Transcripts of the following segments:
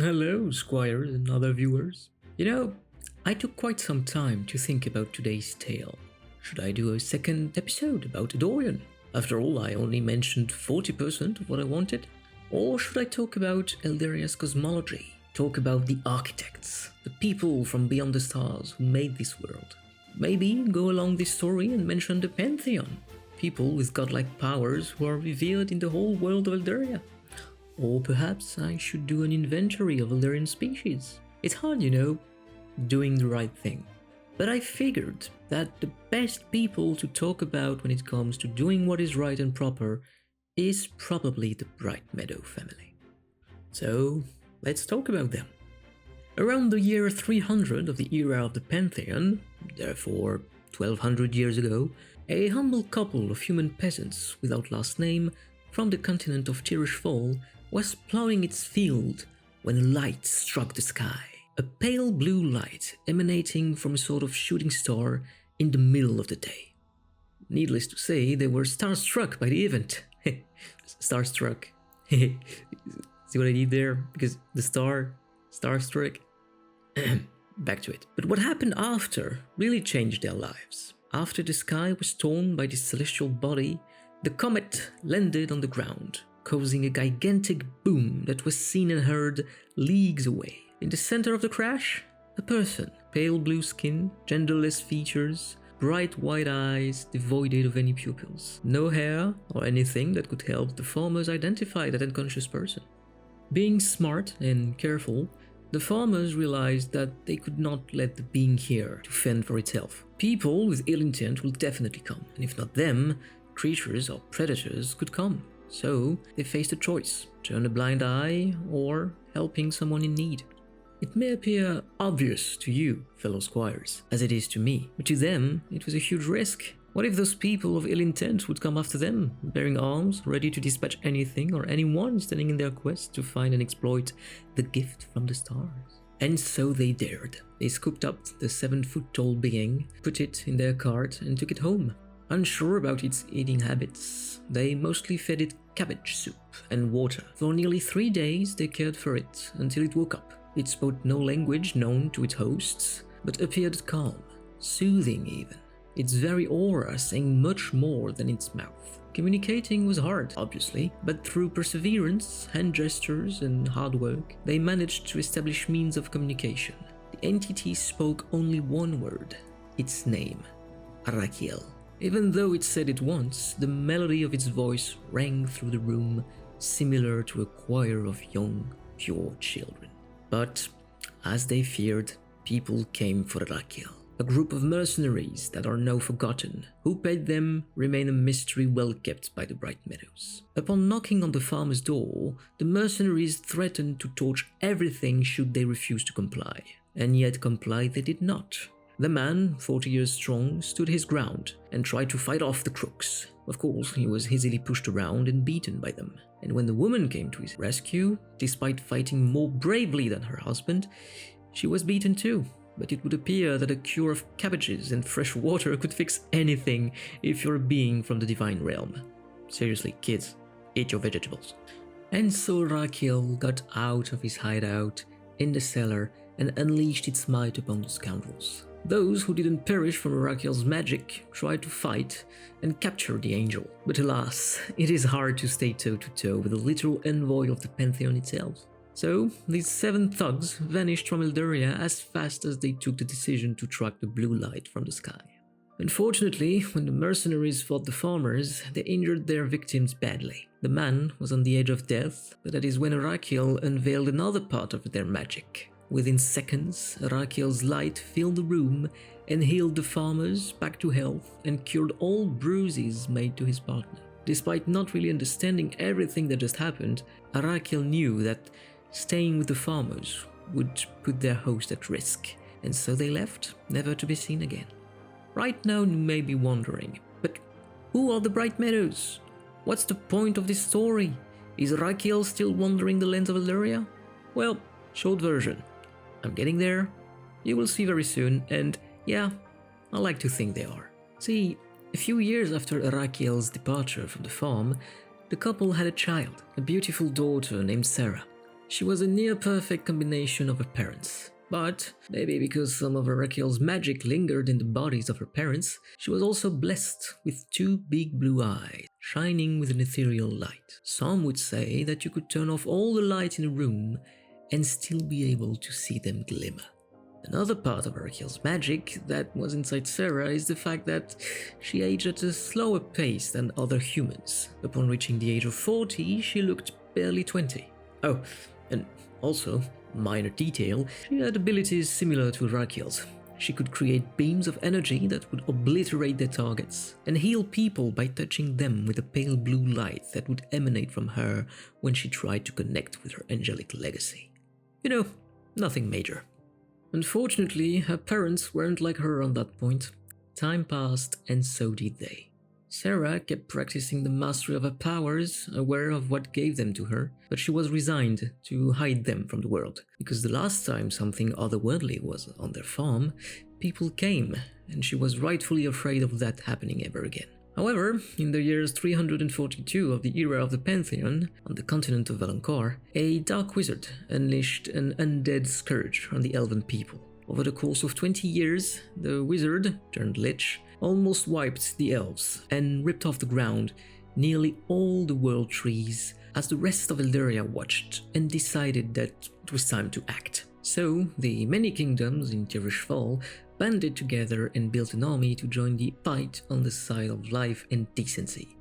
Hello, squires and other viewers. I took quite some time to think about today's tale. Should I do a second episode about Dorian? After all, I only mentioned 40% of what I wanted. Or should I talk about Elderia's cosmology? Talk about the architects, the people from beyond the stars who made this world. Maybe go along this story and mention the Pantheon, people with godlike powers who are revered in the whole world of Elderia. Or perhaps I should do an inventory of Elderian species. It's hard, doing the right thing. But I figured that the best people to talk about when it comes to doing what is right and proper is probably the Bright-Meadow family. So, let's talk about them. Around the year 300 of the era of the Pantheon, therefore 1200 years ago, a humble couple of human peasants without last name from the continent of Tirishfall was plowing its field when a light struck the sky. A pale blue light emanating from a sort of shooting star in the middle of the day. Needless to say, they were starstruck by the event. Starstruck. See what I did there? Because the starstruck. Back to it. But what happened after really changed their lives. After the sky was torn by this celestial body, the comet landed on the ground, causing a gigantic boom that was seen and heard leagues away. In the center of the crash, a person, pale blue skin, genderless features, bright white eyes devoid of any pupils, no hair or anything that could help the farmers identify that unconscious person. Being smart and careful, the farmers realized that they could not let the being here to fend for itself. People with ill intent will definitely come, and if not them, creatures or predators could come. So they faced a choice, turn a blind eye or helping someone in need. It may appear obvious to you, fellow squires, as it is to me, but to them it was a huge risk. What if those people of ill intent would come after them, bearing arms, ready to dispatch anything or anyone standing in their quest to find and exploit the gift from the stars? And so they dared. They scooped up the 7-foot-tall being, put it in their cart and took it home. Unsure about its eating habits, they mostly fed it cabbage soup and water. For nearly 3 days they cared for it until it woke up. It spoke no language known to its hosts, but appeared calm, soothing even. Its very aura saying much more than its mouth. Communicating was hard, obviously, but through perseverance, hand gestures, and hard work, they managed to establish means of communication. The entity spoke only one word, its name, Arakiel. Even though it said it once, the melody of its voice rang through the room, similar to a choir of young, pure children. But, as they feared, people came for Arakiel. A group of mercenaries that are now forgotten. Who paid them remain a mystery well kept by the Bright-Meadows. Upon knocking on the farmer's door, the mercenaries threatened to torch everything should they refuse to comply. And yet comply they did not. The man, 40 years strong, stood his ground and tried to fight off the crooks. Of course, he was easily pushed around and beaten by them. And when the woman came to his rescue, despite fighting more bravely than her husband, she was beaten too. But it would appear that a cure of cabbages and fresh water could fix anything if you're a being from the divine realm. Seriously, kids, eat your vegetables. And so Rakiel got out of his hideout in the cellar and unleashed its might upon the scoundrels. Those who didn't perish from Rakiel's magic tried to fight and capture the angel. But alas, it is hard to stay toe-to-toe with the literal envoy of the Pantheon itself. So, these 7 thugs vanished from Elderia as fast as they took the decision to track the blue light from the sky. Unfortunately, when the mercenaries fought the farmers, they injured their victims badly. The man was on the edge of death, but that is when Arakiel unveiled another part of their magic. Within seconds, Arakiel's light filled the room and healed the farmers back to health and cured all bruises made to his partner. Despite not really understanding everything that just happened, Arakiel knew that staying with the farmers would put their host at risk, and so they left, never to be seen again. Right now you may be wondering, but who are the Bright-Meadows? What's the point of this story? Is Arakiel still wandering the lands of Elderia? Well, short version. I'm getting there. You will see very soon, and yeah, I like to think they are. See, a few years after Arakiel's departure from the farm, the couple had a child, a beautiful daughter named Sarah. She was a near-perfect combination of her parents. But, maybe because some of Arakiel's magic lingered in the bodies of her parents, she was also blessed with two big blue eyes, shining with an ethereal light. Some would say that you could turn off all the light in a room and still be able to see them glimmer. Another part of Arakiel's magic that was inside Sarah is the fact that she aged at a slower pace than other humans. Upon reaching the age of 40, she looked barely 20. Oh, and also, minor detail, she had abilities similar to Arakiel's. She could create beams of energy that would obliterate their targets, and heal people by touching them with a pale blue light that would emanate from her when she tried to connect with her angelic legacy. You know, nothing major. Unfortunately, her parents weren't like her on that point. Time passed, and so did they. Sarah kept practicing the mastery of her powers, aware of what gave them to her, but she was resigned to hide them from the world, because the last time something otherworldly was on their farm, people came, and she was rightfully afraid of that happening ever again. However, in the years 342 of the era of the Pantheon, on the continent of Valankor, a dark wizard unleashed an undead scourge on the elven people. Over the course of 20 years, the wizard, turned lich, almost wiped the elves and ripped off the ground nearly all the world trees as the rest of Elderia watched and decided that it was time to act. So, the many kingdoms in Tirishfal banded together and built an army to join the fight on the side of life and decency.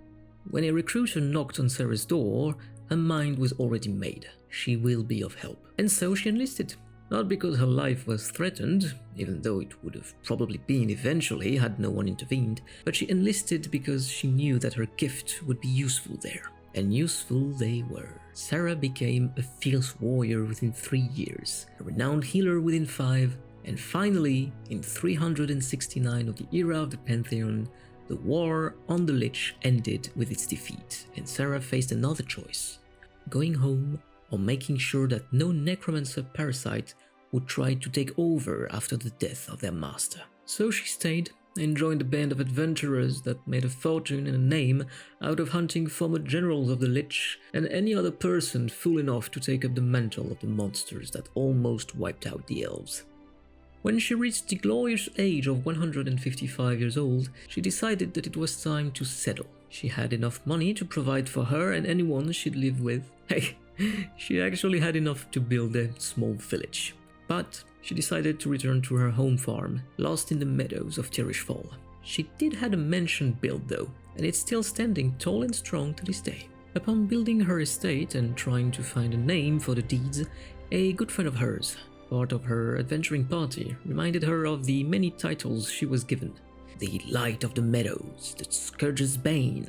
When a recruiter knocked on Sarah's door, her mind was already made. She will be of help. And so she enlisted. Not because her life was threatened, even though it would have probably been eventually had no one intervened, but she enlisted because she knew that her gift would be useful there. And useful they were. Sarah became a fierce warrior within 3 years, a renowned healer within 5, and finally, in 369 of the era of the Pantheon, the war on the Lich ended with its defeat, and Sarah faced another choice: going home or making sure that no necromancer parasite would try to take over after the death of their master. So she stayed and joined a band of adventurers that made a fortune and a name out of hunting former generals of the Lich and any other person fool enough to take up the mantle of the monsters that almost wiped out the elves. When she reached the glorious age of 155 years old, she decided that it was time to settle. She had enough money to provide for her and anyone she'd live with. Hey, she actually had enough to build a small village. But she decided to return to her home farm, lost in the meadows of Tirishfal. She did have a mansion built though, and it's still standing tall and strong to this day. Upon building her estate and trying to find a name for the deeds, a good friend of hers, part of her adventuring party, reminded her of the many titles she was given. The Light of the Meadows, the Scourge's Bane,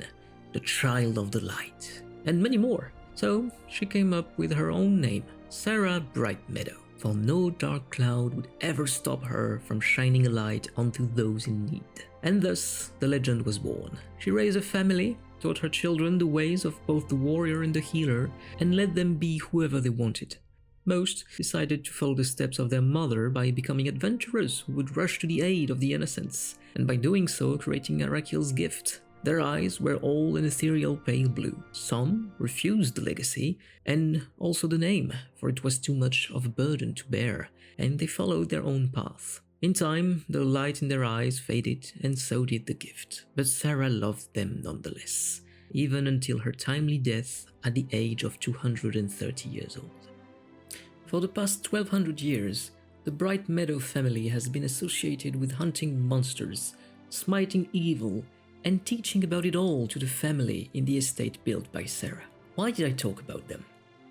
the Child of the Light, and many more. So she came up with her own name, Sarah Bright-Meadow, for no dark cloud would ever stop her from shining a light onto those in need. And thus the legend was born. She raised a family, taught her children the ways of both the warrior and the healer, and let them be whoever they wanted. Most decided to follow the steps of their mother by becoming adventurers who would rush to the aid of the innocents, and by doing so creating Arakiel's gift. Their eyes were all an ethereal pale blue. Some refused the legacy, and also the name, for it was too much of a burden to bear, and they followed their own path. In time, the light in their eyes faded, and so did the gift, but Sarah loved them nonetheless, even until her timely death at the age of 230 years old. For the past 1200 years, the Bright-Meadow family has been associated with hunting monsters, smiting evil, and teaching about it all to the family in the estate built by Sarah. Why did I talk about them?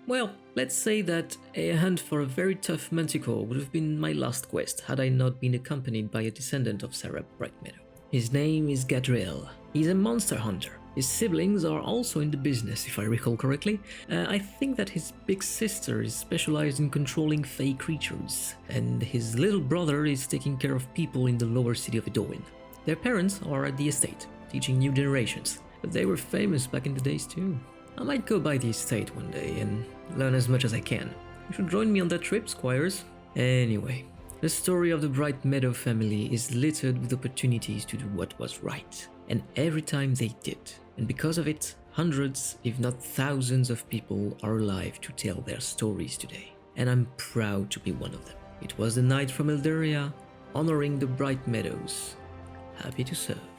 Well, let's say that a hunt for a very tough manticore would have been my last quest had I not been accompanied by a descendant of Sarah Bright-Meadow. His name is Gadriel. He's a monster hunter. His siblings are also in the business, if I recall correctly. I think that his big sister is specialized in controlling fey creatures, and his little brother is taking care of people in the lower city of Edoin. Their parents are at the estate, teaching new generations, but they were famous back in the days too. I might go by the estate one day and learn as much as I can. You should join me on that trip, squires. Anyway, the story of the Bright-Meadow family is littered with opportunities to do what was right, and every time they did. And because of it, Hundreds, if not thousands of people are alive to tell their stories today, and I'm proud to be one of them. It was the Knight from Elderia, honoring the Bright-Meadows. Happy to serve.